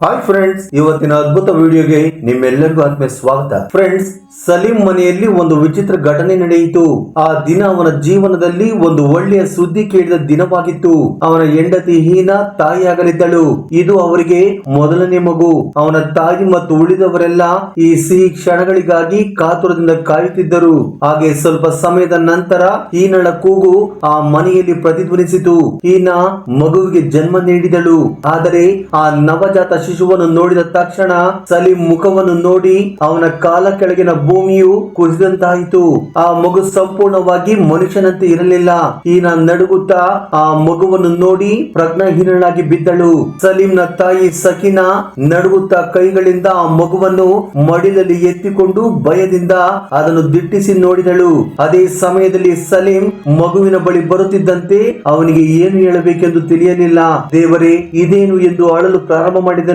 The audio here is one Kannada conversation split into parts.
ಹಾಯ್ ಫ್ರೆಂಡ್ಸ್, ಇವತ್ತಿನ ಅದ್ಭುತ ವಿಡಿಯೋಗೆ ನಿಮ್ಮೆಲ್ಲರಿಗೂ ಆತ್ಮೀಯ ಸ್ವಾಗತ. ಫ್ರೆಂಡ್ಸ್, ಸಲೀಂ ಮನೆಯಲ್ಲಿ ಒಂದು ವಿಚಿತ್ರ ಘಟನೆ ನಡೆಯಿತು. ಆ ದಿನ ಅವನ ಜೀವನದಲ್ಲಿ ಒಂದು ಒಳ್ಳೆಯ ಸುದ್ದಿ ಕೇಳಿದ ದಿನವಾಗಿತ್ತು. ಅವನ ಹೆಂಡತಿ ಹೀನಾ ತಾಯಿಯಾಗಲಿದ್ದಳು. ಇದು ಅವರಿಗೆ ಮೊದಲನೇ ಮಗು. ಅವನ ತಾಯಿ ಮತ್ತು ಉಳಿದವರೆಲ್ಲ ಈ ಸಿಹಿ ಕ್ಷಣಗಳಿಗಾಗಿ ಕಾತುರದಿಂದ ಕಾಯುತ್ತಿದ್ದರು. ಹಾಗೆ ಸ್ವಲ್ಪ ಸಮಯದ ನಂತರ ಹೀನಳ ಕೂಗು ಆ ಮನೆಯಲ್ಲಿ ಪ್ರತಿಧ್ವನಿಸಿತು. ಹೀನಾ ಮಗುವಿಗೆ ಜನ್ಮ ನೀಡಿದಳು. ಆದರೆ ಆ ನವಜಾತ ಶಿಶುವನ್ನು ನೋಡಿದ ತಕ್ಷಣ ಸಲೀಂ ಮುಖವನ್ನು ನೋಡಿ ಅವನ ಕಾಲ ಕೆಳಗಿನ ಭೂಮಿಯು ಕುಸಿದಂತಾಯಿತು. ಆ ಮಗು ಸಂಪೂರ್ಣವಾಗಿ ಮನುಷ್ಯನಂತೆ ಇರಲಿಲ್ಲ. ಹೀನಾ ನಡುಗುತ್ತಾ ಆ ಮಗುವನ್ನು ನೋಡಿ ಪ್ರಜ್ಞಾಹೀನಳಾಗಿ ಬಿದ್ದಳು. ಸಲೀಂನ ತಾಯಿ ಸಕೀನಾ ನಡುಗುತ್ತಾ ಕೈಗಳಿಂದ ಆ ಮಗುವನ್ನು ಮಡಿಲಲ್ಲಿ ಎತ್ತಿಕೊಂಡು ಭಯದಿಂದ ಅದನ್ನು ದಿಟ್ಟಿಸಿ ನೋಡಿದಳು. ಅದೇ ಸಮಯದಲ್ಲಿ ಸಲೀಂ ಮಗುವಿನ ಬಳಿ ಬರುತ್ತಿದ್ದಂತೆ ಅವನಿಗೆ ಏನು ಹೇಳಬೇಕೆಂದು ತಿಳಿಯಲಿಲ್ಲ. ದೇವರೇ, ಇದೇನು ಎಂದು ಅಳಲು ಪ್ರಾರಂಭ ಮಾಡಿದನು.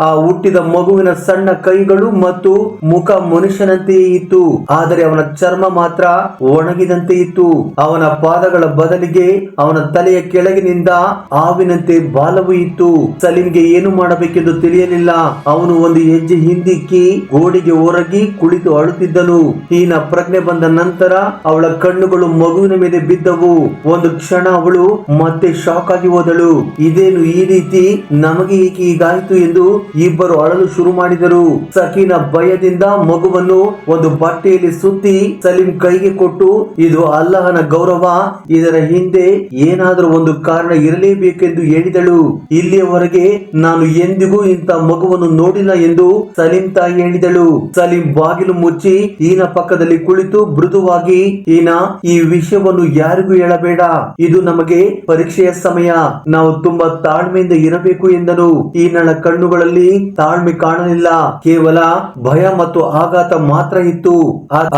ಆ ಹುಟ್ಟಿದ ಮಗುವಿನ ಸಣ್ಣ ಕೈಗಳು ಮತ್ತು ಮುಖ ಮನುಷ್ಯನಂತೆಯೇ ಇತ್ತು. ಆದರೆ ಅವನ ಚರ್ಮ ಮಾತ್ರ ಒಣಗಿದಂತೆ ಇತ್ತು. ಅವನ ಪಾದಗಳ ಬದಲಿಗೆ ಅವನ ತಲೆಯ ಕೆಳಗಿನಿಂದ ಹಾವಿನಂತೆ ಬಾಲವು ಇತ್ತು. ಸಲೀಂಗೆ ಏನು ಮಾಡಬೇಕೆಂದು ತಿಳಿಯಲಿಲ್ಲ. ಅವನು ಒಂದು ಹೆಜ್ಜೆ ಹಿಂದಿಕ್ಕಿ ಗೋಡೆಗೆ ಹೊರಗಿ ಕುಳಿತು ಅಳುತ್ತಿದ್ದನು. ಹೀನಾ ಪ್ರಜ್ಞೆ ಬಂದ ನಂತರ ಅವಳ ಕಣ್ಣುಗಳು ಮಗುವಿನ ಮೇಲೆ ಬಿದ್ದವು. ಒಂದು ಕ್ಷಣ ಅವಳು ಮತ್ತೆ ಶಾಕ್ ಆಗಿ ಹೋದಳು. ಇದೇನು ಈ ರೀತಿ, ನಮಗೆ ಏಕೆ ಹೀಗಾಯಿತು ಎಂದು ಇಬ್ಬರು ಅಳಲು ಶುರು ಮಾಡಿದರು. ಸಕೀನಾ ಭಯದಿಂದ ಮಗುವನ್ನು ಒಂದು ಬಟ್ಟೆಯಲ್ಲಿ ಸುತ್ತಿ ಸಲೀಂ ಕೈಗೆ ಕೊಟ್ಟು, ಇದು ಅಲ್ಲಾಹನ ಗೌರವ, ಇದರ ಹಿಂದೆ ಏನಾದರೂ ಒಂದು ಕಾರಣ ಇರಲೇಬೇಕೆಂದು ಹೇಳಿದಳು. ಇಲ್ಲಿಯವರೆಗೆ ನಾನು ಎಂದಿಗೂ ಇಂಥ ಮಗುವನ್ನು ನೋಡಿಲ್ಲ ಎಂದು ಸಲೀಂ ತಾಯಿ ಹೇಳಿದಳು. ಸಲೀಂ ಬಾಗಿಲು ಮುಚ್ಚಿ ಹೀನಾ ಪಕ್ಕದಲ್ಲಿ ಕುಳಿತು ಮೃದುವಾಗಿ, ಹೀನಾ, ಈ ವಿಷಯವನ್ನು ಯಾರಿಗೂ ಹೇಳಬೇಡ. ಇದು ನಮಗೆ ಪರೀಕ್ಷೆಯ ಸಮಯ. ನಾವು ತುಂಬಾ ತಾಳ್ಮೆಯಿಂದ ಇರಬೇಕು ಎಂದನು. ಹೀನಳ ಕಣ್ಣುಗಳಲ್ಲಿ ತಾಳ್ಮೆ ಕಾಣಲಿಲ್ಲ, ಕೇವಲ ಭಯ ಮತ್ತು ಆಘಾತ ಮಾತ್ರ ಇತ್ತು.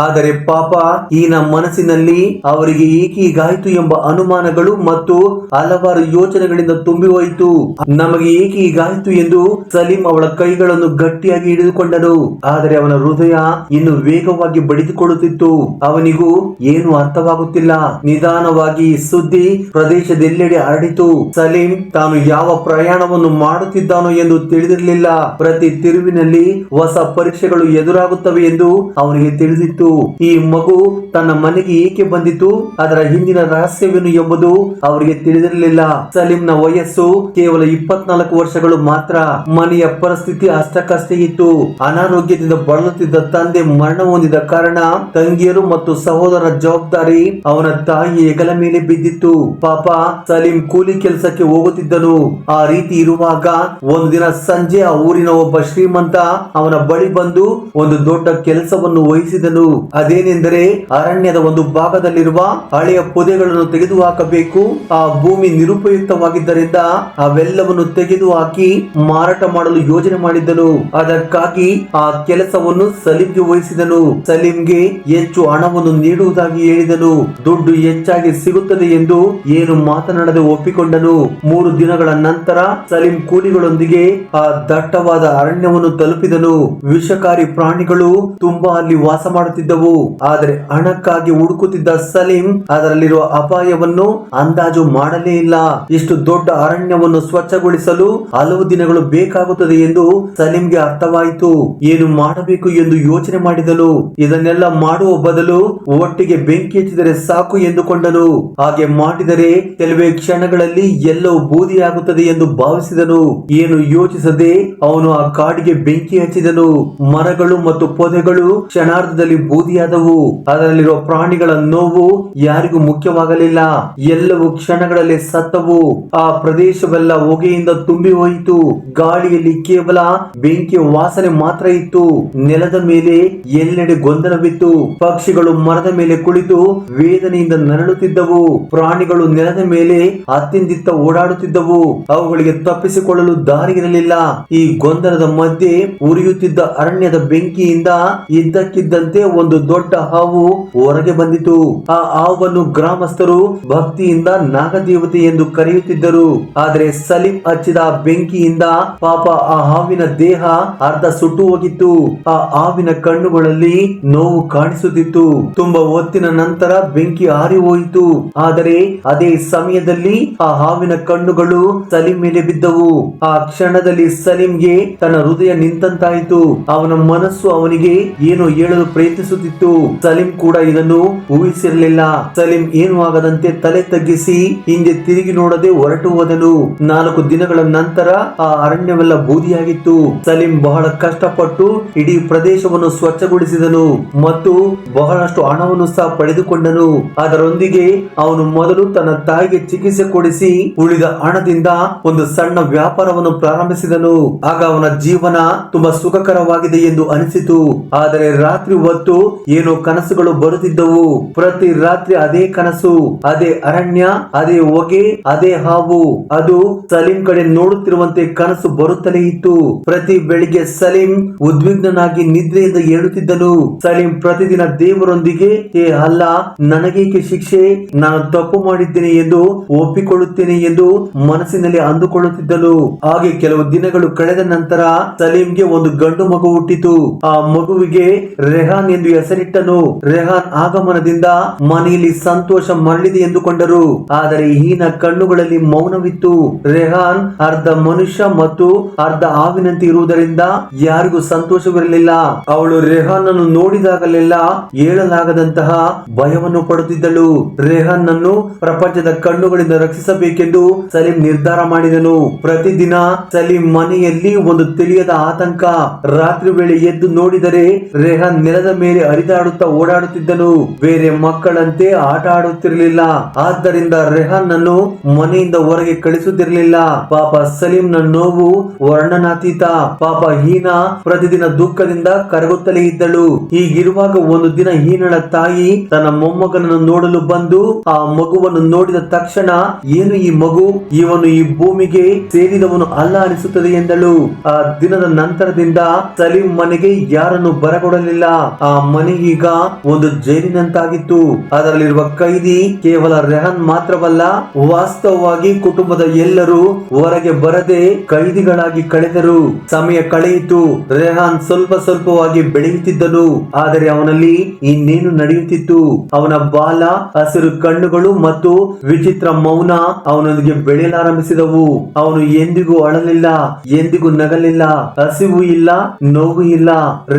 ಆದರೆ ಪಾಪ ಹೀನಾ ಮನಸ್ಸಿನಲ್ಲಿ ಅವರಿಗೆ ಏಕೆ ಹೀಗಾಯಿತು ಎಂಬ ಅನುಮಾನಗಳು ಮತ್ತು ಹಲವಾರು ಯೋಚನೆಗಳಿಂದ ತುಂಬಿ ಹೋಯಿತು. ನಮಗೆ ಏಕೆ ಹೀಗಾಯಿತು ಎಂದು ಸಲೀಂ ಅವಳ ಕೈಗಳನ್ನು ಗಟ್ಟಿಯಾಗಿ ಹಿಡಿದುಕೊಂಡನು. ಆದರೆ ಅವನ ಹೃದಯ ಇನ್ನು ವೇಗವಾಗಿ ಬಡಿದುಕೊಳ್ಳುತ್ತಿತ್ತು. ಅವನಿಗೂ ಏನು ಅರ್ಥವಾಗುತ್ತಿಲ್ಲ. ನಿಧಾನವಾಗಿ ಸುದ್ದಿ ಪ್ರದೇಶದೆಲ್ಲೆಡೆ ಹರಡಿತು. ಸಲೀಂ ತಾನು ಯಾವ ಪ್ರಯಾಣವನ್ನು ಮಾಡುತ್ತಿದ್ದಾನೋ ಎಂದು ತಿಳಿದಿರಲಿಲ್ಲ. ಪ್ರತಿ ತಿರುವಿನಲ್ಲಿ ಹೊಸ ಪರೀಕ್ಷೆಗಳು ಎದುರಾಗುತ್ತವೆ ಎಂದು ಅವನಿಗೆ ತಿಳಿದಿತ್ತು. ಈ ಮಗು ತನ್ನ ಮನೆಗೆ ಏಕೆ ಬಂದಿತು, ಅದರ ಹಿಂದಿನ ರಹಸ್ಯವೇನು ಎಂಬುದು ಅವರಿಗೆ ತಿಳಿದಿರಲಿಲ್ಲ. ಸಲೀಂನ ವಯಸ್ಸು ಕೇವಲ 24 ವರ್ಷಗಳು ಮಾತ್ರ. ಮನೆಯ ಪರಿಸ್ಥಿತಿ ಅಷ್ಟಕ್ಕಷ್ಟೇ ಇತ್ತು. ಅನಾರೋಗ್ಯದಿಂದ ಬಳಲುತ್ತಿದ್ದ ತಂದೆ ಮರಣ ಹೊಂದಿದ ಕಾರಣ ತಂಗಿಯರು ಮತ್ತು ಸಹೋದರರ ಜವಾಬ್ದಾರಿ ಅವನ ತಾಯಿ ಹೆಗಲ ಮೇಲೆ ಬಿದ್ದಿತ್ತು. ಪಾಪ ಸಲೀಂ ಕೂಲಿ ಕೆಲಸಕ್ಕೆ ಹೋಗುತ್ತಿದ್ದನು. ಆ ರೀತಿ ಇರುವಾಗ ಒಂದು ದಿನ ಸಂಜೆ ಆ ಊರಿನ ಒಬ್ಬ ಶ್ರೀಮಂತ ಅವನ ಬಳಿ ಬಂದು ಒಂದು ದೊಡ್ಡ ಕೆಲಸವನ್ನು ವಹಿಸಿದನು. ಅದೇನೆಂದರೆ, ಅರಣ್ಯದ ಒಂದು ಭಾಗದಲ್ಲಿರುವ ಹಳೆಯ ಪೊದೆಗಳನ್ನು ತೆಗೆದುಹಾಕಬೇಕು. ಆ ಭೂಮಿ ನಿರುಪಯುಕ್ತವಾಗಿದ್ದರಿಂದ ಅವೆಲ್ಲವನ್ನು ತೆಗೆದುಹಾಕಿ ಮಾರಾಟ ಮಾಡಲು ಯೋಜನೆ ಮಾಡಿದ್ದನು. ಅದಕ್ಕಾಗಿ ಆ ಕೆಲಸವನ್ನು ಸಲೀಂಗೆ ವಹಿಸಿದನು. ಸಲೀಂಗೆ ಹೆಚ್ಚು ಹಣವನ್ನು ನೀಡುವುದಾಗಿ ಹೇಳಿದನು. ದುಡ್ಡು ಹೆಚ್ಚಾಗಿ ಸಿಗುತ್ತದೆ ಎಂದು ಏನು ಮಾತನಾಡದೆ ಒಪ್ಪಿಕೊಂಡನು. 3 ದಿನಗಳ ನಂತರ ಸಲೀಂ ಕೂಲಿಗಳೊಂದಿಗೆ ಆ ದಟ್ಟವಾದ ಅರಣ್ಯವನ್ನು ತಲುಪಿದನು. ವಿಷಕಾರಿ ಪ್ರಾಣಿಗಳು ತುಂಬಾ ಅಲ್ಲಿ ವಾಸ ಮಾಡುತ್ತಿದ್ದವು. ಆದರೆ ಹಣಕ್ಕಾಗಿ ಹುಡುಕುತ್ತಿದ್ದ ಸಲೀಂ ಅದರಲ್ಲಿರುವ ಅಪಾಯವನ್ನು ಅಂದಾಜು ಮಾಡಲೇ ಇಲ್ಲ. ಇಷ್ಟು ದೊಡ್ಡ ಅರಣ್ಯವನ್ನು ಸ್ವಚ್ಛಗೊಳಿಸಲು ಹಲವು ದಿನಗಳು ಬೇಕಾಗುತ್ತದೆ ಎಂದು ಸಲೀಂಗೆ ಅರ್ಥವಾಯಿತು. ಏನು ಮಾಡಬೇಕು ಎಂದು ಯೋಚನೆ ಮಾಡಿದನು. ಇದನ್ನೆಲ್ಲ ಮಾಡುವ ಬದಲು ಒಟ್ಟಿಗೆ ಬೆಂಕಿ ಹಚ್ಚಿದರೆ ಸಾಕು ಎಂದುಕೊಂಡನು. ಹಾಗೆ ಮಾಡಿದರೆ ಕೆಲವೇ ಕ್ಷಣಗಳಲ್ಲಿ ಎಲ್ಲವೂ ಬೂದಿಯಾಗುತ್ತದೆ ಎಂದು ಭಾವಿಸಿದನು. ಏನು ಯೋಚಿಸದೆ ಅವನು ಆ ಕಾಡಿಗೆ ಬೆಂಕಿ ಹಚ್ಚಿದನು. ಮರಗಳು ಮತ್ತು ಪೊದೆಗಳು ಕ್ಷಣಾರ್ಧದಲ್ಲಿ ಬೂದಿಯಾದವು. ಅದರಲ್ಲಿರುವ ಪ್ರಾಣಿಗಳ ನೋವು ಯಾರಿಗೂ ಮುಖ್ಯವಾಗಲಿಲ್ಲ. ಎಲ್ಲವೂ ಕ್ಷಣಗಳಲ್ಲಿ ಸತ್ತವು. ಆ ಪ್ರದೇಶವೆಲ್ಲ ಹೊಗೆಯಿಂದ ತುಂಬಿ ಹೋಯಿತು. ಗಾಳಿಯಲ್ಲಿ ಕೇವಲ ಬೆಂಕಿಯ ವಾಸನೆ ಮಾತ್ರ ಇತ್ತು. ನೆಲದ ಮೇಲೆ ಎಲ್ಲೆಡೆ ಗೊಂದಲವಿತ್ತು. ಪಕ್ಷಿಗಳು ಮರದ ಮೇಲೆ ಕುಳಿತು ವೇದನೆಯಿಂದ ನರಳುತ್ತಿದ್ದವು. ಪ್ರಾಣಿಗಳು ನೆಲದ ಮೇಲೆ ಅತ್ತಿಂದಿತ್ತ ಓಡಾಡುತ್ತಿದ್ದವು. ಅವುಗಳಿಗೆ ತಪ್ಪಿಸಿಕೊಳ್ಳಲು ದಾರಿ ಇರಲಿಲ್ಲ. ಈ ಗೊಂದಲದ ಮಧ್ಯೆ ಉರಿಯುತ್ತಿದ್ದ ಅರಣ್ಯದ ಬೆಂಕಿಯಿಂದ ಇದ್ದಕ್ಕಿದ್ದಂತೆ ಒಂದು ದೊಡ್ಡ ಹಾವು ಹೊರಗೆ ಬಂದಿತು. ಆ ಹಾವನ್ನು ಗ್ರಾಮಸ್ಥರು ಭಕ್ತಿಯಿಂದ ನಾಗದೇವತೆ ಎಂದು ಕರೆಯುತ್ತಿದ್ದರು. ಆದರೆ ಸಲೀಂ ಹಚ್ಚಿದ ಬೆಂಕಿಯಿಂದ ಪಾಪ ಆ ಹಾವಿನ ದೇಹ ಅರ್ಧ ಸುಟ್ಟು ಹೋಗಿತ್ತು. ಆ ಹಾವಿನ ಕಣ್ಣುಗಳಲ್ಲಿ ನೋವು ಕಾಣಿಸುತ್ತಿತ್ತು. ತುಂಬಾ ಹೊತ್ತಿನ ನಂತರ ಬೆಂಕಿ ಆರಿ ಹೋಯಿತು. ಆದರೆ ಅದೇ ಸಮಯದಲ್ಲಿ ಆ ಹಾವಿನ ಕಣ್ಣುಗಳು ಸಲೀಂ ಮೇಲೆ ಬಿದ್ದವು. ಆ ಕ್ಷಣದಲ್ಲಿ ಕ್ಷಣದಲ್ಲಿ ಸಲೀಂಗೆ ತನ್ನ ಹೃದಯ ನಿಂತಂತಾಯಿತು. ಅವನ ಮನಸ್ಸು ಅವನಿಗೆ ಏನೋ ಹೇಳಲು ಪ್ರಯತ್ನಿಸುತ್ತಿತ್ತು. ಸಲೀಂ ಕೂಡ ಇದನ್ನು ಊಹಿಸಿರಲಿಲ್ಲ. ಸಲೀಂ ಏನು ಆಗದಂತೆ ತಲೆ ತಗ್ಗಿಸಿ ಹಿಂದೆ ತಿರುಗಿ ನೋಡದೆ ಹೊರಟು ಹೋದನು. 4 ದಿನಗಳ ನಂತರ ಆ ಅರಣ್ಯವೆಲ್ಲ ಬೂದಿಯಾಗಿತ್ತು. ಸಲೀಂ ಬಹಳ ಕಷ್ಟಪಟ್ಟು ಇಡೀ ಪ್ರದೇಶವನ್ನು ಸ್ವಚ್ಛಗೊಳಿಸಿದನು ಮತ್ತು ಬಹಳಷ್ಟು ಹಣವನ್ನು ಸಹ ಪಡೆದುಕೊಂಡನು. ಅದರೊಂದಿಗೆ ಅವನು ಮೊದಲು ತನ್ನ ತಾಯಿಗೆ ಚಿಕಿತ್ಸೆ ಕೊಡಿಸಿ ಉಳಿದ ಹಣದಿಂದ ಒಂದು ಸಣ್ಣ ವ್ಯಾಪಾರವನ್ನು ಪ್ರಾರಂಭಿಸಿದನು. ಆಗ ಅವನ ಜೀವನ ತುಂಬಾ ಸುಖಕರವಾಗಿದೆ ಎಂದು ಅನಿಸಿತು. ಆದರೆ ರಾತ್ರಿ ಹೊತ್ತು ಏನೋ ಕನಸುಗಳು ಬರುತ್ತಿದ್ದವು. ಪ್ರತಿ ರಾತ್ರಿ ಅದೇ ಕನಸು, ಅದೇ ಅರಣ್ಯ, ಅದೇ ಹೊಗೆ, ಅದೇ ಹಾವು. ಅದು ಸಲೀಂ ಕಡೆ ನೋಡುತ್ತಿರುವಂತೆ ಕನಸು ಬರುತ್ತಲೇ ಇತ್ತು. ಪ್ರತಿ ಬೆಳಿಗ್ಗೆ ಸಲೀಂ ಉದ್ವಿಗ್ನನಾಗಿ ನಿದ್ರೆಯಿಂದ ಏಳುತ್ತಿದ್ದನು. ಸಲೀಂ ಪ್ರತಿದಿನ ದೇವರೊಂದಿಗೆ ಅಲ್ಲ, ನನಗೇಕೆ ಶಿಕ್ಷೆ, ನಾನು ತಪ್ಪು ಮಾಡಿದ್ದೇನೆ ಎಂದು ಒಪ್ಪಿಕೊಳ್ಳುತ್ತೇನೆ ಎಂದು ಮನಸ್ಸಿನಲ್ಲಿ ಅಂದುಕೊಳ್ಳುತ್ತಿದ್ದನು. ಹಾಗೆ ಕೆಲವು ದಿನಗಳು ಕಳೆದ ನಂತರ ಸಲೀಂಗೆ ಒಂದು ಗಂಡು ಮಗು ಹುಟ್ಟಿತು. ಆ ಮಗುವಿಗೆ ರೆಹಾನ್ ಎಂದು ಹೆಸರಿಟ್ಟನು. ರೆಹಾನ್ ಆಗಮನದಿಂದ ಮನೆಯಲ್ಲಿ ಸಂತೋಷ ಮರಳಿದೆ ಎಂದುಕೊಂಡರು. ಆದರೆ ಈನ ಕಣ್ಣುಗಳಲ್ಲಿ ಮೌನವಿತ್ತು. ರೆಹಾನ್ ಅರ್ಧ ಮನುಷ್ಯ ಮತ್ತು ಅರ್ಧ ಹಾವಿನಂತೆ ಇರುವುದರಿಂದ ಯಾರಿಗೂ ಸಂತೋಷವಿರಲಿಲ್ಲ. ಅವಳು ರೆಹಾನ್ ಅನ್ನು ನೋಡಿದಾಗಲೆಲ್ಲ ಹೇಳಲಾಗದಂತಹ ಭಯವನ್ನು ಪಡುತ್ತಿದ್ದಳು. ರೆಹಾನ್ ಅನ್ನು ಪ್ರಪಂಚದ ಕಣ್ಣುಗಳಿಂದ ರಕ್ಷಿಸಬೇಕೆಂದು ಸಲೀಂ ನಿರ್ಧಾರ ಮಾಡಿದನು. ಪ್ರತಿದಿನ ಸಲೀಂ ಮನೆಯಲ್ಲಿ ಒಂದು ತಿಳಿಯದ ಆತಂಕ. ರಾತ್ರಿ ವೇಳೆ ಎದ್ದು ನೋಡಿದರೆ ರೆಹಾನ್ ನೆಲದ ಮೇಲೆ ಹರಿದಾಡುತ್ತಾ ಓಡಾಡುತ್ತಿದ್ದನು. ಬೇರೆ ಮಕ್ಕಳಂತೆ ಆಟ ಆಡುತ್ತಿರಲಿಲ್ಲ. ಆದ್ದರಿಂದ ರೆಹಾನ್ ಅನ್ನು ಮನೆಯಿಂದ ಹೊರಗೆ ಕಳಿಸುತ್ತಿರಲಿಲ್ಲ. ಪಾಪ ಸಲೀಂನ ನೋವು ವರ್ಣನಾತೀತ. ಪಾಪ ಹೀನಾ ಪ್ರತಿದಿನ ದುಃಖದಿಂದ ಕರಗುತ್ತಲೇ ಇದ್ದಳು. ಹೀಗಿರುವಾಗ ಒಂದು ದಿನ ಹೀನಳ ತಾಯಿ ತನ್ನ ಮೊಮ್ಮಗನನ್ನು ನೋಡಲು ಬಂದು ಆ ಮಗುವನ್ನು ನೋಡಿದ ತಕ್ಷಣ, ಏನು ಈ ಮಗು, ಇವನು ಈ ಭೂಮಿಗೆ ಸೇರಿದವನು ಅಲ್ಲ ಅನಿಸುತ್ತದೆ ಎಂದಳು. ಆ ದಿನದ ನಂತರದಿಂದ ಸಲೀಂ ಮನೆಗೆ ಯಾರನ್ನು ಬರಗೊಡಲಿಲ್ಲ. ಆ ಮನೆ ಈಗ ಒಂದು ಜೈಲಿನಂತಾಗಿತ್ತು. ಅದರಲ್ಲಿರುವ ಕೈದಿ ಕೇವಲ ರೆಹಾನ್ ಮಾತ್ರವಲ್ಲ, ವಾಸ್ತವವಾಗಿ ಕುಟುಂಬದ ಎಲ್ಲರೂ ಹೊರಗೆ ಬರದೆ ಕೈದಿಗಳಾಗಿ ಕಳೆದರು. ಸಮಯ ಕಳೆಯಿತು. ರೆಹಾನ್ ಸ್ವಲ್ಪ ಸ್ವಲ್ಪವಾಗಿ ಬೆಳೆಯುತ್ತಿದ್ದನು. ಆದರೆ ಅವನಲ್ಲಿ ಇನ್ನೇನು ನಡೆಯುತ್ತಿತ್ತು. ಅವನ ಬಾಲ, ಹಸಿರು ಕಣ್ಣುಗಳು ಮತ್ತು ವಿಚಿತ್ರ ಮೌನ ಅವನೊಂದಿಗೆ ಬೆಳೆಯಲಾರಂಭಿಸಿದವು. ಅವನು ಎಂದಿಗೂ ಅಳಲಿಲ್ಲ, ಎಂದಿಗೂ ನಗಲಿಲ್ಲ. ಹಸಿವು ಇಲ್ಲ, ನೋವು ಇಲ್ಲ.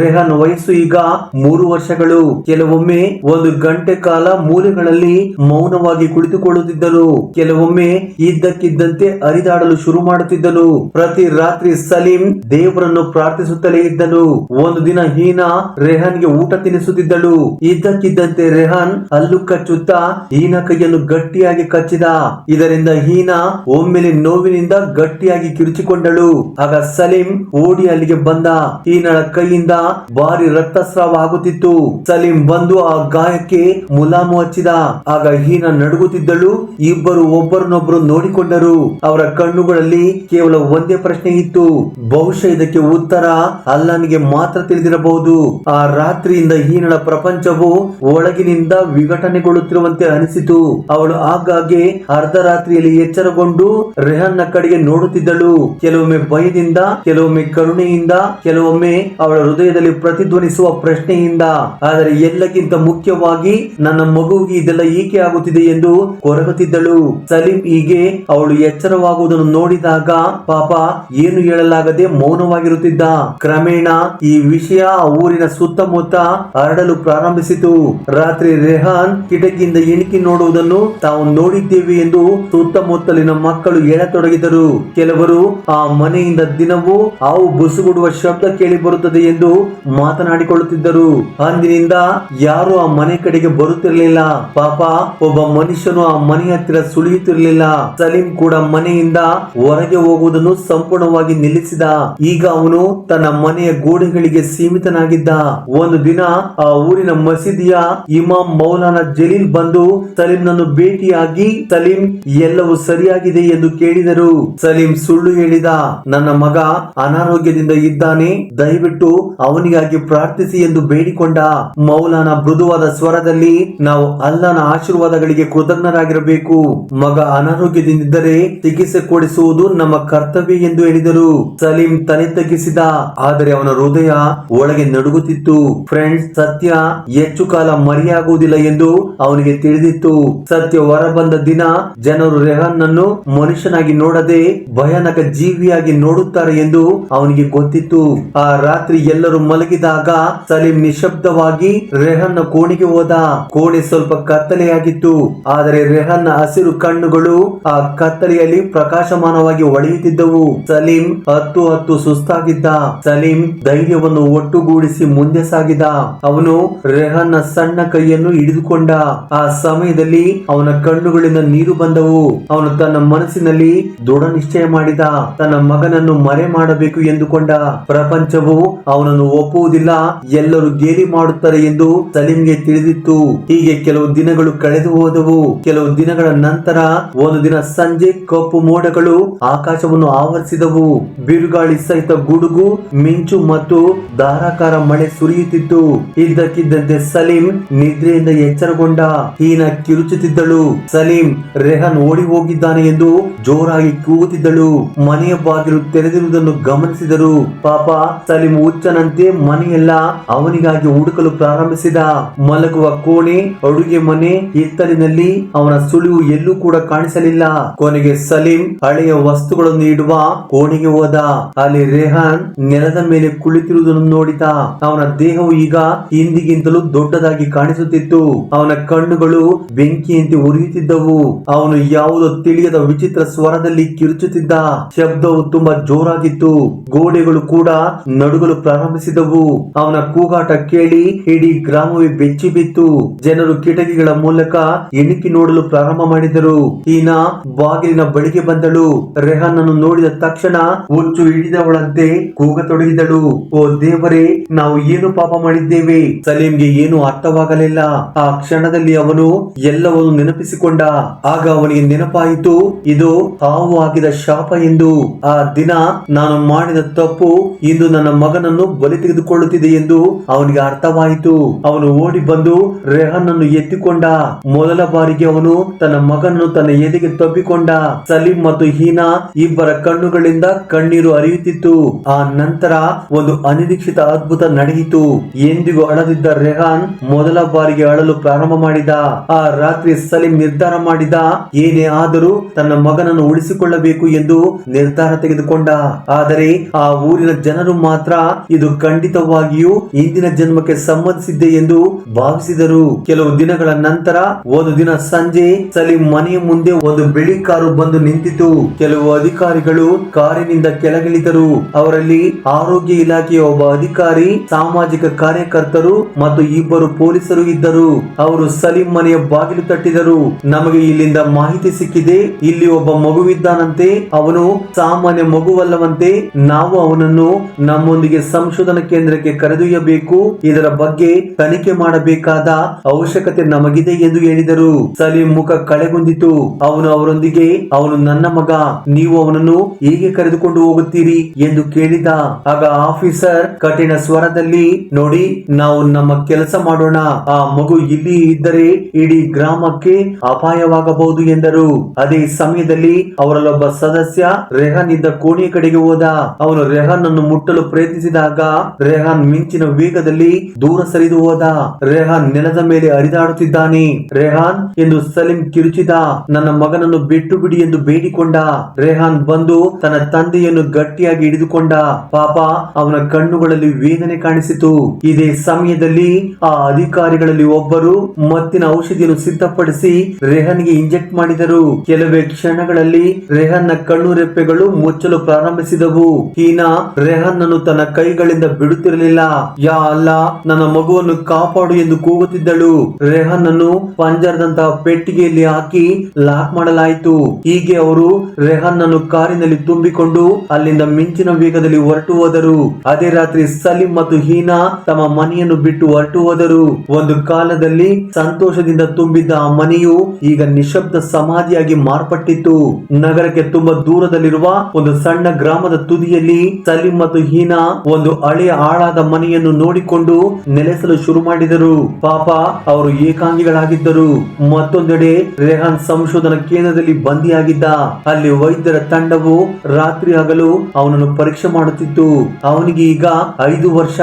ರೆಹಾನ್ ವಯಸ್ಸು ಈಗ 3 ವರ್ಷಗಳು. ಕೆಲವೊಮ್ಮೆ 1 ಗಂಟೆ ಕಾಲ ಮೂಲೆಗಳಲ್ಲಿ ಮೌನವಾಗಿ ಕುಳಿತುಕೊಳ್ಳುತ್ತಿದ್ದನು. ಕೆಲವೊಮ್ಮೆ ಇದ್ದಕ್ಕಿದ್ದಂತೆ ಹರಿದಾಡಲು ಶುರು ಮಾಡುತ್ತಿದ್ದನು. ಪ್ರತಿ ರಾತ್ರಿ ಸಲೀಂ ದೇವರನ್ನು ಪ್ರಾರ್ಥಿಸುತ್ತಲೇ ಇದ್ದನು. ಒಂದು ದಿನ ಹೀನಾ ರೆಹಾನ್ಗೆ ಊಟ ತಿನ್ನಿಸುತ್ತಿದ್ದಳು. ಇದ್ದಕ್ಕಿದ್ದಂತೆ ರೆಹಾನ್ ಹಲ್ಲು ಕಚ್ಚುತ್ತಾ ಹೀನಾ ಕೈಯನ್ನು ಗಟ್ಟಿಯಾಗಿ ಕಚ್ಚಿದ. ಇದರಿಂದ ಹೀನಾ ಒಮ್ಮೆಲೆ ನೋವಿನಿಂದ ಗಟ್ಟಿಯಾಗಿ ಕಿರುಚಿಕೊಂಡಳು. ಆಗ ಸಲೀಂ ಓಡಿ ಅಲ್ಲಿಗೆ ಬಂದ. ಹೀನಳ ಕೈಯಿಂದ ಭಾರಿ ರಕ್ತಸ್ರಾವ ಆಗುತ್ತಿತ್ತು. ಸಲೀಂ ಬಂದು ಆ ಗಾಯಕ್ಕೆ ಮುಲಾಮು ಹಚ್ಚಿದ. ಆಗ ಹೀನಾ ನಡುಗುತ್ತಿದ್ದಳು. ಇಬ್ಬರು ಒಬ್ಬರನ್ನೊಬ್ಬರು ನೋಡಿಕೊಂಡರು. ಅವರ ಕಣ್ಣುಗಳಲ್ಲಿ ಕೇವಲ ಒಂದೇ ಪ್ರಶ್ನೆ ಇತ್ತು. ಬಹುಶಃ ಇದಕ್ಕೆ ಉತ್ತರ ಅಲ್ಲನಿಗೆ ಮಾತ್ರ ತಿಳಿದಿರಬಹುದು. ಆ ರಾತ್ರಿಯಿಂದ ಹೀನಳ ಪ್ರಪಂಚವು ಒಳಗಿನಿಂದ ವಿಘಟನೆಗೊಳ್ಳುತ್ತಿರುವಂತೆ ಅನಿಸಿತು. ಅವಳು ಆಗಾಗ್ಗೆ ಅರ್ಧರಾತ್ರಿಯಲ್ಲಿ ಎಚ್ಚರಗೊಂಡು ರೆಹಾನ್ನ ಕಡೆಗೆ ನೋಡುತ್ತಿದ್ದಳು. ಕೆಲವೊಮ್ಮೆ ಭಯದಿಂದ, ಕೆಲವೊಮ್ಮೆ ಕರುಣೆಯಿಂದ, ಕೆಲವೊಮ್ಮೆ ಅವಳ ಹೃದಯದಲ್ಲಿ ಪ್ರತಿಧ್ವನಿಸುವ ಪ್ರಶ್ನೆಯಿಂದ. ಆದರೆ ಎಲ್ಲಕ್ಕಿಂತ ಮುಖ್ಯವಾಗಿ ನನ್ನ ಮಗುವಿಗೆ ಇದೆಲ್ಲ ಏಕೆ ಆಗುತ್ತಿದೆ ಎಂದು ಕೊರಗುತ್ತಿದ್ದಳು. ಸಲೀಂ ಹೀಗೆ ಅವಳು ಎಚ್ಚರವಾಗುವುದನ್ನು ನೋಡಿದಾಗ ಪಾಪ ಏನು ಹೇಳಲಾಗದೆ ಮೌನವಾಗಿರುತ್ತಿದ್ದ. ಕ್ರಮೇಣ ಈ ವಿಷಯ ಆ ಊರಿನ ಸುತ್ತಮುತ್ತ ಹರಡಲು ಪ್ರಾರಂಭಿಸಿತು. ರಾತ್ರಿ ರೆಹಾನ್ ಕಿಟಕಿಯಿಂದ ಇಣುಕಿ ನೋಡುವುದನ್ನು ತಾವು ನೋಡಿದ್ದೇವೆ ಎಂದು ಸುತ್ತಮುತ್ತಲಿನ ಮಕ್ಕಳು ಹೇಳತೊಡಗಿದರು. ಕೆಲವರು ಆ ಮನೆಯಿಂದ ದಿನವೂ ಹಾವು ಬುಸುಗುಡುವ ಶಬ್ದ ಕೇಳಿ ಬರುತ್ತದೆ ಎಂದು ಮಾತನಾಡಿಕೊಳ್ಳುತ್ತಿದ್ದರು. ಅಂದಿನಿಂದ ಯಾರು ಆ ಮನೆ ಕಡೆಗೆ ಬರುತ್ತಿರಲಿಲ್ಲ. ಪಾಪ ಒಬ್ಬ ಮನುಷ್ಯನು ಆ ಮನೆ ಹತ್ತಿರ ಸುಳಿಯುತ್ತಿರಲಿಲ್ಲ. ಸಲೀಂ ಕೂಡ ಮನೆಯಿಂದ ಹೊರಗೆ ಹೋಗುವುದನ್ನು ಸಂಪೂರ್ಣವಾಗಿ ನಿಲ್ಲಿಸಿದ. ಈಗ ಅವನು ತನ್ನ ಮನೆಯ ಗೋಡೆಗಳಿಗೆ ಸೀಮಿತನಾಗಿದ್ದ. ಒಂದು ದಿನ ಆ ಊರಿನ ಮಸೀದಿಯ ಇಮಾಮ್ ಮೌಲಾನಾ ಜಲೀಲ್ ಬಂದು ಸಲೀಂನನ್ನು ಭೇಟಿಯಾಗಿ, ಸಲೀಂ ಎಲ್ಲವೂ ಸರಿಯಾಗಿದೆ ಎಂದು ಕೇಳಿದರು. ಸಲೀಂ ಸುಳ್ಳು ಹೇಳಿದ. ನನ್ನ ಮಗ ಅನಾರೋಗ್ಯದಿಂದ ಇದ್ದಾನೆ, ದಯವಿಟ್ಟು ಅವನಿಗಾಗಿ ಪ್ರಾರ್ಥಿಸಿ ಎಂದು ಬೇಡಿಕೊಂಡ. ಮೌಲಾನಾ ಮೃದುವಾದ ಸ್ವರದಲ್ಲಿ, ನಾವು ಅಲ್ಲನ ಆಶೀರ್ವಾದಗಳಿಗೆ ಕೃತಜ್ಞರಾಗಿರಬೇಕು. ಮಗ ಅನಾರೋಗ್ಯದಿಂದಿದ್ದರೆ ಚಿಕಿತ್ಸೆ ಕೊಡಿಸುವುದು ನಮ್ಮ ಕರ್ತವ್ಯ ಎಂದು ಹೇಳಿದರು. ಸಲೀಂ ತಲೆ ತಗ್ಗಿಸಿದ. ಆದರೆ ಅವನ ಹೃದಯ ಒಳಗೆ ನಡುಗುತ್ತಿತ್ತು. ಫ್ರೆಂಡ್ಸ್, ಸತ್ಯ ಹೆಚ್ಚು ಕಾಲ ಮರೆಯಾಗುವುದಿಲ್ಲ ಎಂದು ಅವನಿಗೆ ತಿಳಿದಿತ್ತು. ಸತ್ಯ ಹೊರಬಂದ ದಿನ ಜನರು ರೆಹಾನ್ ನನ್ನು ಮನುಷ್ಯನಾಗಿ ನೋಡದೆ ಭಯಾನಕ ಜೀವಿ ಟಿವಿಯಾಗಿ ನೋಡುತ್ತಾರೆ ಎಂದು ಅವನಿಗೆ ಗೊತ್ತಿತ್ತು. ಆ ರಾತ್ರಿ ಎಲ್ಲರೂ ಮಲಗಿದಾಗ ಸಲೀಂ ನಿಶಬ್ದವಾಗಿ ರೆಹಾನ್ನ ಕೋಣೆಗೆ ಹೋದ. ಕೋಣೆ ಸ್ವಲ್ಪ ಕತ್ತಲೆಯಾಗಿತ್ತು, ಆದರೆ ರೆಹಾನ್ನ ಹಸಿರು ಕಣ್ಣುಗಳು ಆ ಕತ್ತಲೆಯಲ್ಲಿ ಪ್ರಕಾಶಮಾನವಾಗಿ ಹೊಳೆಯುತ್ತಿದ್ದವು. ಸಲೀಂ ಹತ್ತು ಸುಸ್ತಾಗಿದ್ದ. ಸಲೀಂ ಧೈರ್ಯವನ್ನು ಒಟ್ಟುಗೂಡಿಸಿ ಮುಂದೆ ಸಾಗಿದ. ಅವನು ರೆಹಾನ್ನ ಸಣ್ಣ ಕೈಯನ್ನು ಹಿಡಿದುಕೊಂಡ. ಆ ಸಮಯದಲ್ಲಿ ಅವನ ಕಣ್ಣುಗಳಿಂದ ನೀರು ಬಂದವು. ಅವನು ತನ್ನ ಮನಸ್ಸಿನಲ್ಲಿ ದೃಢ ನಿಶ್ಚಯ ಮಾಡಿದ. ತನ್ನ ಮಗನನ್ನು ಮರೆ ಮಾಡಬೇಕು ಎಂದುಕೊಂಡ. ಪ್ರಪಂಚವು ಅವನನ್ನು ಒಪ್ಪುವುದಿಲ್ಲ, ಎಲ್ಲರೂ ಗೇಲಿ ಮಾಡುತ್ತಾರೆ ಎಂದು ಸಲೀಂಗೆ ತಿಳಿದಿತ್ತು. ಹೀಗೆ ಕೆಲವು ದಿನಗಳು ಕಳೆದು ಹೋದವು. ಕೆಲವು ದಿನಗಳ ನಂತರ ಒಂದು ದಿನ ಸಂಜೆ ಕಪ್ಪು ಮೋಡಗಳು ಆಕಾಶವನ್ನು ಆವರಿಸಿದವು. ಬಿರುಗಾಳಿ ಸಹಿತ ಗುಡುಗು, ಮಿಂಚು ಮತ್ತು ಧಾರಾಕಾರ ಮಳೆ ಸುರಿಯುತ್ತಿತ್ತು. ಇದ್ದಕ್ಕಿದ್ದಂತೆ ಸಲೀಂ ನಿದ್ರೆಯಿಂದ ಎಚ್ಚರಗೊಂಡ. ಹೀನ ಕಿರುಚುತ್ತಿದ್ದಳು. ಸಲೀಂ, ರೆಹಾನ್ ಓಡಿ ಹೋಗಿದ್ದಾನೆ ಎಂದು ಜೋರಾಗಿ ಕೂಗುತ್ತಿದ್ದಳು. ಮನೆಯ ಬಾಗಿಲು ತೆರೆದಿರುವುದನ್ನು ಗಮನಿಸಿದರು. ಪಾಪ ಸಲೀಂ ಹುಚ್ಚನಂತೆ ಮನೆಯೆಲ್ಲ ಅವನಿಗಾಗಿ ಹುಡುಕಲು ಪ್ರಾರಂಭಿಸಿದ. ಮಲಗುವ ಕೋಣೆ, ಅಡುಗೆ ಮನೆ, ಹಿತ್ತಲಿನಲ್ಲಿ ಅವನ ಸುಳಿವು ಎಲ್ಲೂ ಕೂಡ ಕಾಣಿಸಲಿಲ್ಲ. ಕೊನೆಗೆ ಸಲೀಂ ಹಳೆಯ ವಸ್ತುಗಳನ್ನು ಇಡುವ ಕೋಣೆಗೆ ಹೋದ. ಅಲ್ಲಿ ರೆಹಾನ್ ನೆಲದ ಮೇಲೆ ಕುಳಿತಿರುವುದನ್ನು ನೋಡಿದ. ಅವನ ದೇಹವು ಈಗ ಹಿಂದಿಗಿಂತಲೂ ದೊಡ್ಡದಾಗಿ ಕಾಣಿಸುತ್ತಿತ್ತು. ಅವನ ಕಣ್ಣುಗಳು ಬೆಂಕಿಯಂತೆ ಉರಿಯುತ್ತಿದ್ದವು. ಅವನು ಯಾವುದೋ ತಿಳಿಯದ ವಿಚಿತ್ರ ಸ್ವರದಲ್ಲಿ ಕಿರುಚುತ್ತಿದ್ದ. ಶಬ್ದವು ತುಂಬಾ ಜೋರಾಗಿತ್ತು. ಗೋಡೆಗಳು ಕೂಡ ನಡುಗಲು ಪ್ರಾರಂಭಿಸಿದವು. ಅವನ ಕೂಗಾಟ ಕೇಳಿ ಇಡೀ ಗ್ರಾಮವೇ ಬೆಚ್ಚಿ ಬಿತ್ತು. ಜನರು ಕಿಟಕಿಗಳ ಮೂಲಕ ಇಣುಕಿ ನೋಡಲು ಪ್ರಾರಂಭ ಮಾಡಿದರು. ಹೀನಾ ಬಾಗಿಲಿನ ಬಳಿಗೆ ಬಂದಳು. ರೆಹಾನ್ ಅನ್ನು ನೋಡಿದ ತಕ್ಷಣ ಹುಚ್ಚು ಹಿಡಿದವಳಂತೆ ಕೂಗತೊಡಗಿದಳು. ಓ ದೇವರೇ, ನಾವು ಏನು ಪಾಪ ಮಾಡಿದ್ದೇವೆ? ಸಲೀಂಗೆ ಏನು ಅರ್ಥವಾಗಲಿಲ್ಲ. ಆ ಕ್ಷಣದಲ್ಲಿ ಅವನು ಎಲ್ಲವನ್ನು ನೆನಪಿಸಿಕೊಂಡ. ಆಗ ಅವನಿಗೆ ನೆನಪಾಯಿತು, ಇದು ಹಾವು ಹಾಕಿದ ಶಾಪ ಎಂದು. ಆ ದಿನ ನಾನು ಮಾಡಿದ ತಪ್ಪು ಇಂದು ನನ್ನ ಮಗನನ್ನು ಬಲಿ ತೆಗೆದುಕೊಳ್ಳುತ್ತಿದೆ ಎಂದು ಅವನಿಗೆ ಅರ್ಥವಾಯಿತು. ಅವನು ಓಡಿ ಬಂದು ರೆಹಾನ್ ಅನ್ನು ಎತ್ತಿಕೊಂಡ. ಮೊದಲ ಬಾರಿಗೆ ಅವನು ತನ್ನ ಮಗನನ್ನು ತನ್ನ ಎದೆಗೆ ತಬ್ಬಿಕೊಂಡ. ಸಲೀಂ ಮತ್ತು ಹೀನಾ ಇಬ್ಬರ ಕಣ್ಣುಗಳಿಂದ ಕಣ್ಣೀರು ಹರಿಯುತ್ತಿತ್ತು. ಆ ನಂತರ ಒಂದು ಅನಿರೀಕ್ಷಿತ ಅದ್ಭುತ ನಡೆಯಿತು. ಎಂದಿಗೂ ಅಳದಿದ್ದ ರೆಹಾನ್ ಮೊದಲ ಬಾರಿಗೆ ಅಳಲು ಪ್ರಾರಂಭ ಮಾಡಿದ. ಆ ರಾತ್ರಿ ಸಲೀಂ ನಿರ್ಧಾರ ಮಾಡಿದ, ಏನೇ ಆದರೂ ತನ್ನ ಮಗನನ್ನು ಉಳಿಸಿಕೊಳ್ಳಬೇಕು ಎಂದು ನಿರ್ಧಾರ ತೆಗೆದುಕೊಂಡ. ಆದರೆ ಆ ಊರಿನ ಜನರು ಮಾತ್ರ ಇದು ಖಂಡಿತವಾಗಿಯೂ ಇಂದಿನ ಜನ್ಮಕ್ಕೆ ಸಂಬಂಧಿಸಿದ್ದೆ ಎಂದು ಭಾವಿಸಿದರು. ಕೆಲವು ದಿನಗಳ ನಂತರ ಒಂದು ದಿನ ಸಂಜೆ ಸಲೀಂ ಮನೆಯ ಮುಂದೆ ಒಂದು ಬಿಳಿ ಕಾರು ಬಂದು ನಿಂತಿತು. ಕೆಲವು ಅಧಿಕಾರಿಗಳು ಕಾರಿನಿಂದ ಕೆಳಗಿಳಿದರು. ಅವರಲ್ಲಿ ಆರೋಗ್ಯ ಇಲಾಖೆಯ ಒಬ್ಬ ಅಧಿಕಾರಿ, ಸಾಮಾಜಿಕ ಕಾರ್ಯಕರ್ತರು ಮತ್ತು ಇಬ್ಬರು ಪೊಲೀಸರು ಇದ್ದರು. ಅವರು ಸಲೀಂ ಮನೆಯ ಬಾಗಿಲು ತಟ್ಟಿದರು. ನಮಗೆ ಇಲ್ಲಿಂದ ಮಾಹಿತಿ ಸಿಕ್ಕಿದೆ, ಇಲ್ಲಿ ಒಬ್ಬ ಮಗುವಿದ್ದಾನಂತೆ. ಅವನು ಸಾಮಾನ್ಯ ಮಗುವಲ್ಲವಂತೆ. ನಾವು ಅವನನ್ನು ನಮ್ಮೊಂದಿಗೆ ಸಂಶೋಧನಾ ಕೇಂದ್ರಕ್ಕೆ ಕರೆದೊಯ್ಯಬೇಕು. ಇದರ ಬಗ್ಗೆ ತನಿಖೆ ಮಾಡಬೇಕಾದ ಅವಶ್ಯಕತೆ ನಮಗಿದೆ ಎಂದು ಹೇಳಿದರು. ಸಲೀಂ ಮುಖ ಕಳೆಗುಂದಿತು. ಅವನು ಅವರೊಂದಿಗೆ, ಅವನು ನನ್ನ ಮಗ, ನೀವು ಅವನನ್ನು ಹೇಗೆ ಕರೆದುಕೊಂಡು ಹೋಗುತ್ತೀರಿ ಎಂದು ಕೇಳಿದ. ಆಗ ಆಫೀಸರ್ ಕಠಿಣ ಸ್ವರದಲ್ಲಿ, ನೋಡಿ, ನಾವು ನಮ್ಮ ಕೆಲಸ ಮಾಡೋಣ. ಆ ಮಗು ಇಲ್ಲಿ ಇದ್ದರೆ ಇಡೀ ಗ್ರಾಮಕ್ಕೆ ಅಪಾಯವಾಗಬಹುದು ಎಂದರು. ಅದೇ ಸಮಯದಲ್ಲಿ ಅವರಲ್ಲೊಬ್ಬ ಸದಸ್ಯ ರೆಹಾನ್ ಇದ್ದ ಕೋಣೆಯ ಕಡೆಗೆ ಹೋದ. ಅವನು ರೆಹಾನ್ ಅನ್ನು ಮುಟ್ಟಲು ಪ್ರಯತ್ನಿಸಿದಾಗ ರೆಹಾನ್ ಮಿಂಚಿನ ವೇಗದಲ್ಲಿ ದೂರ ಸರಿದು ಹೋದ. ರೆಹಾನ್ ನೆಲದ ಮೇಲೆ ಹರಿದಾಡುತ್ತಿದ್ದಾನೆ. ರೆಹಾನ್ ಎಂದು ಸಲೀಂ ಕಿರುಚಿದ. ನನ್ನ ಮಗನನ್ನು ಬಿಟ್ಟು ಬಿಡಿ ಎಂದು ಬೇಡಿಕೊಂಡ. ರೆಹಾನ್ ಬಂದು ತನ್ನ ತಂದೆಯನ್ನು ಗಟ್ಟಿಯಾಗಿ ಹಿಡಿದುಕೊಂಡ. ಪಾಪ ಅವನ ಕಣ್ಣುಗಳಲ್ಲಿ ವೇದನೆ ಕಾಣಿಸಿತು. ಇದೇ ಸಮಯದಲ್ಲಿ ಆ ಅಧಿಕಾರಿಗಳಲ್ಲಿ ಒಬ್ಬರು ಮತ್ತಿನ ಔಷಧಿಯನ್ನು ಸಿದ್ಧಪಡಿಸಿ ರೆಹಾನ್ಗೆ ಇಂಜೆಕ್ಟ್ ಮಾಡಿದರು. ಕೆಲವೇ ಕ್ಷಣಗಳಲ್ಲಿ ರೆಹಾನ್ನ ಕಣ್ಣು ರೆಪ್ಪೆಗಳು ಮುಚ್ಚಲು ಪ್ರಾರಂಭಿಸಿದವು. ಹೀನಾ ರೆಹಾನ್ ಅನ್ನು ತನ್ನ ಕೈಗಳಿಂದ ಬಿಡುತ್ತಿರಲಿಲ್ಲ. ಯಾ ಅಲ್ಲಾ, ನನ್ನ ಮಗುವನ್ನು ಕಾಪಾಡು ಎಂದು ಕೂಗುತ್ತಿದ್ದಳು. ರೆಹಾನ್ ಅನ್ನು ಪಂಜರದಂತಹ ಪೆಟ್ಟಿಗೆಯಲ್ಲಿ ಹಾಕಿ ಲಾಕ್ ಮಾಡಲಾಯಿತು. ಹೀಗೆ ಅವರು ರೆಹಾನ್ ಅನ್ನು ಕಾರಿನಲ್ಲಿ ತುಂಬಿಕೊಂಡು ಅಲ್ಲಿಂದ ಮಿಂಚಿನ ವೇಗದಲ್ಲಿ ಹೊರಟು ಹೋದರು. ಅದೇ ರಾತ್ರಿ ಸಲೀಂ ಮತ್ತು ಹೀನಾ ತಮ್ಮ ಮನೆಯನ್ನು ಬಿಟ್ಟು ಹೊರಟು ಹೋದರು. ಒಂದು ಕಾಲದಲ್ಲಿ ಸಂತೋಷದಿಂದ ತುಂಬಿದ್ದ ಆ ಮನೆಯು ಈಗ ನಿಶಬ್ದ ಸಮಾಧಿಯಾಗಿ ಮಾರ್ಪಟ್ಟಿತ್ತು. ನಗರಕ್ಕೆ ತುಂಬಾ ದೂರದಲ್ಲಿರುವ ಒಂದು ಸಣ್ಣ ಗ್ರಾಮದ ತುದಿಯಲ್ಲಿ ಸಲೀಂ ಮತ್ತು ಹೀನಾ ಒಂದು ಹಳೆಯ ಹಾಳಾದ ಮನೆಯನ್ನು ನೋಡಿಕೊಂಡು ನೆಲೆಸಲು ಶುರು ಮಾಡಿದರು. ಪಾಪ ಅವರು ಏಕಾಂಗಿಗಳಾಗಿದ್ದರು. ಮತ್ತೊಂದೆಡೆ ರೆಹಾನ್ ಸಂಶೋಧನಾ ಕೇಂದ್ರದಲ್ಲಿ ಬಂದಿಯಾಗಿದ್ದ. ಅಲ್ಲಿ ವೈದ್ಯರ ತಂಡವು ರಾತ್ರಿ ಹಗಲು ಅವನನ್ನು ಪರೀಕ್ಷೆ ಮಾಡುತ್ತಿತ್ತು. ಅವನಿಗೆ ಈಗ 5 ವರ್ಷ,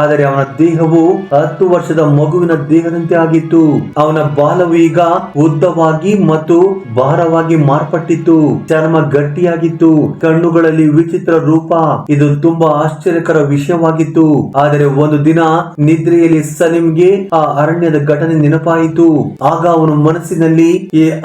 ಆದರೆ ಅವನ ದೇಹವು 10 ವರ್ಷದ ಮಗುವಿನ ದೇಹದಂತೆ ಆಗಿತ್ತು. ಅವನ ಬಾಲವು ಈಗ ಉದ್ದವಾಗಿ ಮತ್ತು ಭಾರವಾಗಿ ಮಾರ್ಪಟ್ಟಿತ್ತು. ಚರ್ಮ ಗಟ್ಟಿಯಾಗಿತ್ತು. ಕಣ್ಣುಗಳಲ್ಲಿ ವಿಚಿತ್ರ ರೂಪ. ಇದು ತುಂಬಾ ಆಶ್ಚರ್ಯಕರ ವಿಷಯವಾಗಿತ್ತು. ಆದರೆ ಒಂದು ದಿನ ನಿದ್ರೆಯಲ್ಲಿ ಸಲೀಂಗೆ ಆ ಅರಣ್ಯದ ಘಟನೆ ನೆನಪಾಯಿತು. ಆಗ ಅವನು ಮನಸ್ಸಿನಲ್ಲಿ,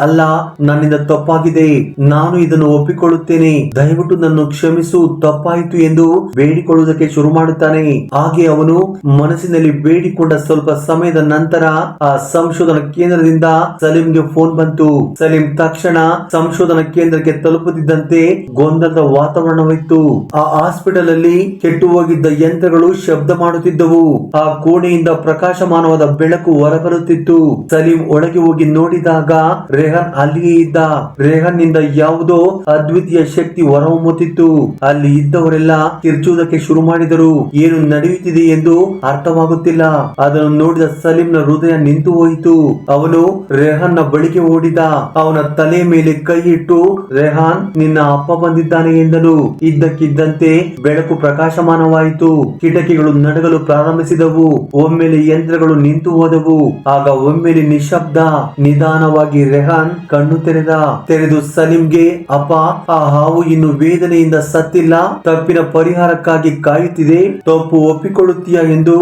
ಅಲ್ಲ, ನನ್ನಿಂದ ತಪ್ಪಾಗಿದೆ, ನಾನು ಇದನ್ನು ಒಪ್ಪಿಕೊಳ್ಳುತ್ತೇನೆ, ದಯವಿಟ್ಟು ನನ್ನ ಕ್ಷಮಿಸು, ತಪ್ಪಾಯಿತು ಎಂದು ಬೇಡಿಕೊಳ್ಳುವುದಕ್ಕೆ ಶುರು ಮಾಡುತ್ತಾನೆ. ಹಾಗೆ ಅವನು ಮನಸ್ಸಿನಲ್ಲಿ ಬೇಡಿಕೊಂಡ ಸ್ವಲ್ಪ ಸಮಯದ ನಂತರ ಆ ಸಂಶೋಧನಾ ಕೇಂದ್ರದಿಂದ ಸಲೀಂಗೆ ಫೋನ್ ಬಂತು. ಸಲೀಂ ತಕ್ಷಣ ಸಂಶೋಧನಾ ಕೇಂದ್ರಕ್ಕೆ ತಲುಪುತ್ತಿದ್ದಂತೆ ಗೊಂದಲದ ವಾತಾವರಣವಿತ್ತು. ಆ ಹಾಸ್ಪಿಟಲ್ ಅಲ್ಲಿ ಕೆಟ್ಟು ಹೋಗಿದ್ದ ಯಂತ್ರಗಳು ಶಬ್ದ ಮಾಡುತ್ತಿದ್ದವು. ಆ ಕೋಣೆಯಿಂದ ಪ್ರಕಾಶಮಾನವಾದ ಬೆಳಕು ಹೊರಬರುತ್ತಿತ್ತು. ಸಲೀಂ ಒಳಗೆ ಹೋಗಿ ನೋಡಿದಾಗ ರೆಹಾನ್ ಅಲ್ಲಿಯೇ ಇದ್ದ. ರೆಹಾನ್ ನಿಂದ ಯಾವುದೋ ಅದ್ವಿತೀಯ ಶಕ್ತಿ ಹೊರಹೊಮ್ಮುತ್ತಿತ್ತು. ಅಲ್ಲಿ ಇದ್ದವರೆಲ್ಲ ಕಿರ್ಚುವುದಕ್ಕೆ ಶುರು ಮಾಡಿದರು. ಏನು ನಡೆಯುತ್ತಿದೆ ಎಂದು ಅರ್ಥವಾಗುತ್ತಿಲ್ಲ. ಅದನ್ನು ನೋಡಿದ ಸಲೀಂನ ಹೃದಯ ನಿಂತು ಹೋಯಿತು. ಅವನು ರೆಹಾನ್ ನ ಬಳಿಗೆ ಓಡಿದ. ಅವನ ತಲೆ ಮೇಲೆ ಕೈ ಇಟ್ಟು, ರೆಹಾನ್, ನಿನ್ನ ಅಪ್ಪ ಬಂದಿದ್ದಾನೆ ಎಂದನು. ಇದ್ದಕ್ಕಿದ್ದಂತೆ ಬೆಳಕು ಪ್ರಕಾಶಮಾನವಾಯಿತು. ಕಿಟಕಿಗಳು ನಡಗಲು ಪ್ರಾರಂಭಿಸಿದವು. ಒಮ್ಮೆಲೆ ಯಂತ್ರಗಳು ನಿಂತು ಹೋದವು. ಆಗ ಒಮ್ಮೆಲೆ ನಿಶಬ್ದ. ನಿಧಾನವಾಗಿ ರೆಹಾನ್ ಕಣ್ಣು ತೆರೆದು ಸಲೀಂಗೆ, ಅಪ್ಪ, ಆ ಹಾವು ಇನ್ನು ವೇದನೆಯಿಂದ ಸತ್ತಿಲ್ಲ, ತಪ್ಪಿನ ಪರಿಹಾರಕ್ಕಾಗಿ ಕಾಯುತ್ತಿದೆ, ತಪ್ಪು ಒಪ್ಪಿಕೊಳ್ಳುತ್ತೀಯಾ ಎಂದು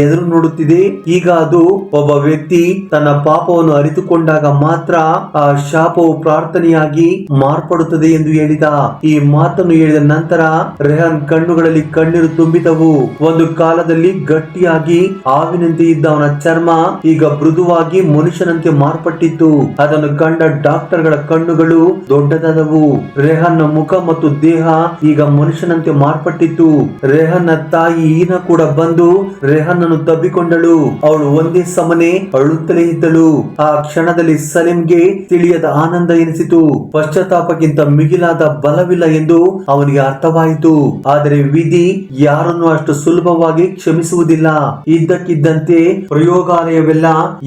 ಎದುರು ನೋಡುತ್ತಿದೆ. ಈಗ ಅದು ಒಬ್ಬ ವ್ಯಕ್ತಿ ತನ್ನ ಪಾಪವನ್ನು ಅರಿತುಕೊಂಡಾಗ ಮಾತ್ರ ಆ ಶಾಪವು ಪ್ರಾರ್ಥನೆಯಾಗಿ ಮಾರ್ಪಡುತ್ತದೆ ಎಂದು ಹೇಳಿದ. ಈ ಮಾತನ್ನು ಹೇಳಿದ ನಂತರ ರೆಹಾನ್ ಕಣ್ಣುಗಳಲ್ಲಿ ಕಣ್ಣೀರು ತುಂಬಿದವು. ಒಂದು ಕಾಲದಲ್ಲಿ ಗಟ್ಟಿಯಾಗಿ ಹಾವಿನಂತೆ ಇದ್ದ ಅವನ ಚರ್ಮ ಈಗ ಮೃದುವಾಗಿ ಮನುಷ್ಯನಂತೆ ಮಾರ್ಪಟ್ಟಿತ್ತು. ಅದನ್ನು ಕಂಡ ಡಾಕ್ಟರ್ಗಳ ಕಣ್ಣುಗಳು ದೊಡ್ಡದಾದವು. ರೆಹಾನ್ ನ ಮುಖ ಮತ್ತು ದೇಹ ಈಗ ಮನುಷ್ಯನಂತೆ ಮಾರ್ಪಟ್ಟಿತ್ತು. ರೆಹಾನ್ ನ ತಾಯಿ ಈನಾ ಕೂಡ ಬಂದು ರೆಹಾನ್ ಅನ್ನು ತಬ್ಬಿಕೊಂಡಳು. ಅವಳು ಒಂದೇ ಸಮನೆ ಅಳುತ್ತಲೇ ಇದ್ದಳು. ಆ ಕ್ಷಣದಲ್ಲಿ ಸಲೀಂಗೆ ತಿಳಿಯದ ಆನಂದ ಎನಿಸಿತು. ಪಶ್ಚಾತ್ತಾಪಕ್ಕಿಂತ ಮಿಗಿಲಾದ ಬಲವಿಲ್ಲ ಎಂದು ಅವನಿಗೆ ಅರ್ಥವಾಯಿತು. ಆದರೆ ವಿಧಿ ಯಾರನ್ನು ಅಷ್ಟು ಸುಲಭವಾಗಿ ಕ್ಷಮಿಸುವುದಿಲ್ಲ. ಇದ್ದಕ್ಕಿದ್ದಂತೆ ಪ್ರಯೋಗಾಲಯವೆಲ್ಲ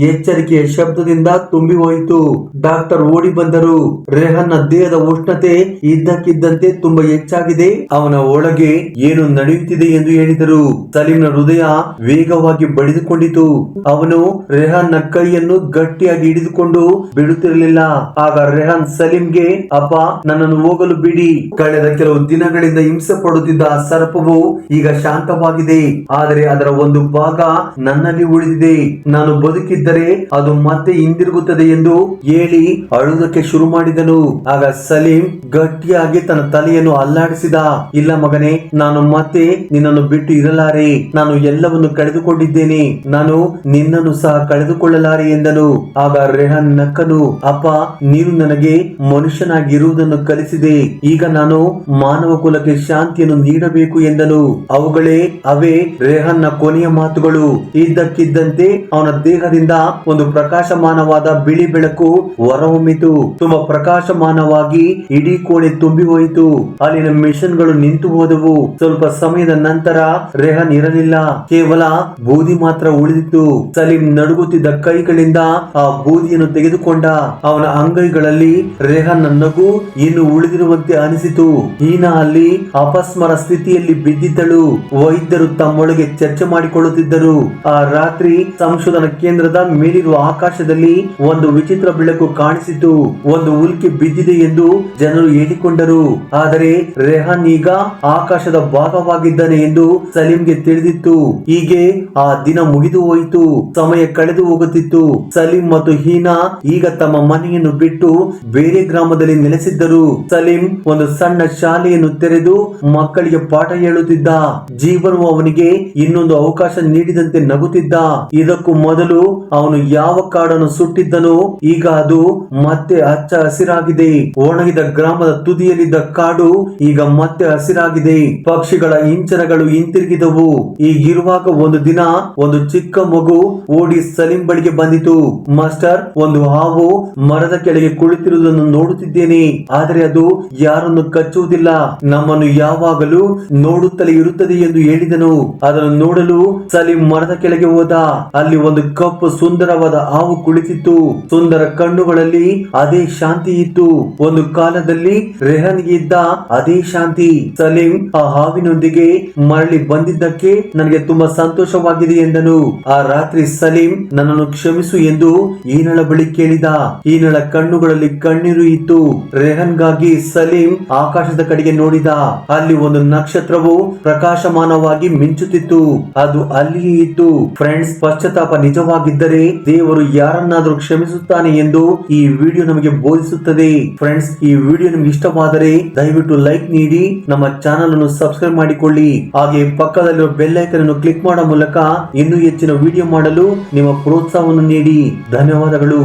ಎಚ್ಚರಿಕೆಯ ಶಬ್ದದಿಂದ ತುಂಬಿ ಹೋಯಿತು. ಡಾಕ್ಟರ್ ಓಡಿ ಬಂದರು. ರೆಹಾನ್ ನ ದೇಹದ ಉಷ್ಣತೆ ಇದ್ದಕ್ಕಿದ್ದಂತೆ ತುಂಬಾ ಹೆಚ್ಚಾಗಿದೆ. ಅವನ ಒಳಗೆ ಏನು ನಡೆಯುತ್ತಿದೆ ಎಂದು ಹೇಳಿದರು. ಸಲೀಂನ ಹೃದಯ ವೇಗವಾಗಿ ಬಡಿದುಕೊಂಡಿತು. ಅವನು ರೆಹಾನ್ ನ ಕೈಯನ್ನು ಗಟ್ಟಿಯಾಗಿ ಹಿಡಿದುಕೊಂಡು ಬಿಡುತ್ತಿರಲಿಲ್ಲ. ಆಗ ರೆಹಾನ್ ಸಲೀಂಗೆ, ಅಪ್ಪ, ನನ್ನನ್ನು ಹೋಗಲು ಬಿಡಿ. ಕಳೆದ ಕೆಲವು ದಿನಗಳಿಂದ ಹಿಂಸೆ ಪಡುತ್ತಿದ್ದ ಆ ಸರ್ಪವು ಈಗ ಶಾಂತವಾಗಿದೆ. ಆದರೆ ಅದರ ಒಂದು ಭಾಗ ನನ್ನಲ್ಲಿ ಉಳಿದಿದೆ. ನಾನು ಬದುಕಿದ್ದರೆ ಅದು ಮತ್ತೆ ಹಿಂದಿರುಗುತ್ತದೆ ಎಂದು ಹೇಳಿ ಅಳುವುದಕ್ಕೆ ಶುರು ಮಾಡಿದನು. ಆಗ ಸಲೀಂ ಗಟ್ಟಿಯಾಗಿ ತನ್ನ ತಲೆಯನ್ನು ಅಲ್ಲಾಡಿಸಿದ. ಇಲ್ಲ ಮಗನೇ, ನಾನು ಮತ್ತೆ ನಿನ್ನನ್ನು ಬಿಟ್ಟು ಇರಲಾರೆ. ನಾನು ಎಲ್ಲವನ್ನು ಕಳೆದುಕೊಂಡಿದ್ದೇನೆ. ನಾನು ನಿನ್ನನ್ನು ಸಹ ಕಳೆದುಕೊಳ್ಳಲಾರೆ ಎಂದನು. ಆಗ ರೆಹಾನ್ ನಕ್ಕನು. ಅಪ್ಪ, ನೀನು ನನಗೆ ಮನುಷ್ಯನಾಗಿರುವುದನ್ನು ಕಲಿಸಿದೆ. ಈಗ ನಾನು ಮಾನವ ಕುಲಕ್ಕೆ ಶಾಂತಿಯನ್ನು ನೀಡಬೇಕು ಎಂದನು. ಅವೇ ರೆಹಾನ್ ನ ಕೊನೆಯ ಮಾತುಗಳು. ಇದ್ದಕ್ಕಿದ್ದಂತೆ ಅವನ ದೇಹದಿಂದ ಒಂದು ಪ್ರಕಾಶಮಾನವಾದ ಬಿಳಿ ಬೆಳಕು ಹೊರಹೊಮ್ಮಿತು. ತುಂಬಾ ಪ್ರಕಾಶಮಾನವಾಗಿ ಇಡೀ ಕೋಣೆ ತುಂಬಿ ಹೋಯಿತು. ಅಲ್ಲಿನ ಮಿಷನ್ ಗಳು ನಿಂತು ಹೋದವು. ಸ್ವಲ್ಪ ಸಮಯದ ನಂತರ ರೆಹಾನ್ ಇರಲಿಲ್ಲ. ಕೇವಲ ಬೂದಿ ಮಾತ್ರ ಉಳಿದಿತ್ತು. ಸಲೀಂ ನಡುಗುತ್ತಿದ್ದ ಕೈಗಳಿಂದ ಆ ಬೂದಿಯನ್ನು ತೆಗೆದುಕೊಂಡ. ಅವನ ಅಂಗೈಗಳಲ್ಲಿ ರೆಹಾನ್ ನ ನಗು ಇನ್ನು ಉಳಿದಿರುವಂತೆ ಅನಿಸಿತು. ಈನಾ ಅಲ್ಲಿ ಅಪಸ್ಮರ ಸ್ಥಿತಿಯಲ್ಲಿ ಬಿದ್ದಿದ್ದಳು. ವೈದ್ಯರು ತಮ್ಮೊಳಗೆ ಚರ್ಚೆ ಮಾಡಿಕೊಳ್ಳುತ್ತಿದ್ದರು. ಆ ರಾತ್ರಿ ಸಂಶೋಧನಾ ಕೇಂದ್ರದ ಮೇಲಿರುವ ಆಕಾಶದಲ್ಲಿ ಒಂದು ವಿಚಿತ್ರ ಬೆಳಕು ಕಾಣಿಸಿತು. ಒಂದು ಉಲ್ಕಿ ಬಿದ್ದಿದೆ ಎಂದು ಜನರು ಹೇಳಿಕೊಂಡರು. ಆದರೆ ರೆಹಾನ್ ಈಗ ಆಕಾಶದ ಭಾಗವಾಗಿದ್ದಾನೆ ಎಂದು ಸಲೀಂಗೆ ತಿಳಿದಿತ್ತು. ಹೀಗೆ ಆ ದಿನ ಮುಗಿದು ಹೋಯಿತು. ಸಮಯ ಕಳೆದು ಹೋಗುತ್ತಿತ್ತು. ಸಲೀಂ ಮತ್ತು ಹೀನಾ ಈಗ ತಮ್ಮ ಮನೆಯನ್ನು ಬಿಟ್ಟು ಬೇರೆ ಗ್ರಾಮದಲ್ಲಿ ನೆಲೆಸಿದ್ದರು. ಸಲೀಂ ಒಂದು ಸಣ್ಣ ಶಾಲೆಯನ್ನು ತೆರೆದು ಮಕ್ಕಳಿಗೆ ಪಾಠ ಹೇಳುತ್ತಿದ್ದ. ಜೀವನವು ಅವನಿಗೆ ಇನ್ನೊಂದು ಅವಕಾಶ ನೀಡಿದಂತೆ ನಗುತ್ತಿದ್ದ. ಇದಕ್ಕೂ ಮೊದಲು ಅವನು ಯಾವ ಕಾಡನ್ನು ಸುಟ್ಟಿದ್ದನೋ ಈಗ ಅದು ಮತ್ತೆ ಹಚ್ಚ ಹಸಿರಾಗಿದೆ. ಒಣಗಿದ ಗ್ರಾಮದ ತುದಿಯಲ್ಲಿದ್ದ ಕಾಡು ಈಗ ಮತ್ತೆ ಹಸಿರಾಗಿದೆ. ಪಕ್ಷಿಗಳ ಇಂಚರಗಳು ಹಿಂತಿರುಗಿದವು. ಈಗಿರುವಾಗ ಒಂದು ದಿನ ಒಂದು ಚಿಕ್ಕ ಮಗು ಓಡಿ ಸಲೀಂ ಬಳಿಗೆ ಬಂದಿತು. ಮಾಸ್ಟರ್, ಒಂದು ಹಾವು ಮರದ ಕೆಳಗೆ ಕುಳಿತಿರುವುದನ್ನು ನೋಡುತ್ತಿದ್ದೇನೆ. ಆದರೆ ಅದು ಯಾರನ್ನು ಕಚ್ಚುವುದಿಲ್ಲ. ನಮ್ಮನ್ನು ಯಾವಾಗಲೂ ನೋಡುತ್ತಲೇ ಇರುತ್ತದೆ ಎಂದು ಹೇಳಿದನು. ಅದನ್ನು ನೋಡಲು ಸಲೀಂ ಮರದ ಕೆಳಗೆ ಹೋದ. ಅಲ್ಲಿ ಒಂದು ಕಪ್ಪು ಸುಂದರವಾದ ಹಾವು ಕುಳಿತಿತ್ತು. ಸುಂದರ ಕಣ್ಣುಗಳಲ್ಲಿ ಅದೇ ಶಾಂತಿ ಇತ್ತು. ಒಂದು ಕಾಲದಲ್ಲಿ ರೆಹಾನ್ಗೆ ಇದ್ದ ಅದೇ ಶಾಂತಿ. ಸಲೀಂ ಆ ಹಾವಿನೊಂದಿಗೆ ಮರಳಿ ಬಂದಿದ್ದಕ್ಕೆ ನನಗೆ ತುಂಬಾ ಸಂತೋಷವಾಗಿದೆ ಎಂದನು. ಆ ರಾತ್ರಿ ಸಲೀಂ ನನ್ನನ್ನು ಕ್ಷಮಿಸು ಎಂದು ಈನಳ ಬಳಿ ಕೇಳಿದ. ಈನಳ ಕಣ್ಣುಗಳಲ್ಲಿ ಕಣ್ಣೀರು ಇತ್ತು. ರೆಹಾನ್ಗಾಗಿ ಸಲೀಂ ಸಲೀಂ ಆಕಾಶದ ಕಡೆಗೆ ನೋಡಿದ. ಅಲ್ಲಿ ಒಂದು ನಕ್ಷತ್ರವು ಪ್ರಕಾಶಮಾನವಾಗಿ ಮಿಂಚುತ್ತಿತ್ತು. ಅದು ಅಲ್ಲಿಯೇ ಇತ್ತು. ಫ್ರೆಂಡ್ಸ್, ಪಶ್ಚಾತ್ತಾಪ ನಿಜವಾಗಿದ್ದರೆ ದೇವರು ಯಾರನ್ನಾದ್ರೂ ಕ್ಷಮಿಸುತ್ತಾನೆ ಎಂದು ಈ ವಿಡಿಯೋ ನಮಗೆ ಬೋಧಿಸುತ್ತದೆ. ಫ್ರೆಂಡ್ಸ್, ಈ ವಿಡಿಯೋ ನಿಮ್ಗೆ ಇಷ್ಟವಾದರೆ ದಯವಿಟ್ಟು ಲೈಕ್ ನೀಡಿ, ನಮ್ಮ ಚಾನಲ್ ಅನ್ನು ಸಬ್ಸ್ಕ್ರೈಬ್ ಮಾಡಿಕೊಳ್ಳಿ. ಹಾಗೆ ಪಕ್ಕದಲ್ಲಿರುವ ಬೆಲ್ ಐಕಾನ್ ಅನ್ನು ಕ್ಲಿಕ್ ಮಾಡುವ ಮೂಲಕ ಇನ್ನೂ ಹೆಚ್ಚಿನ ವಿಡಿಯೋ ಮಾಡಲು ನಿಮ್ಮ ಪ್ರೋತ್ಸಾಹವನ್ನು ನೀಡಿ. ಧನ್ಯವಾದಗಳು.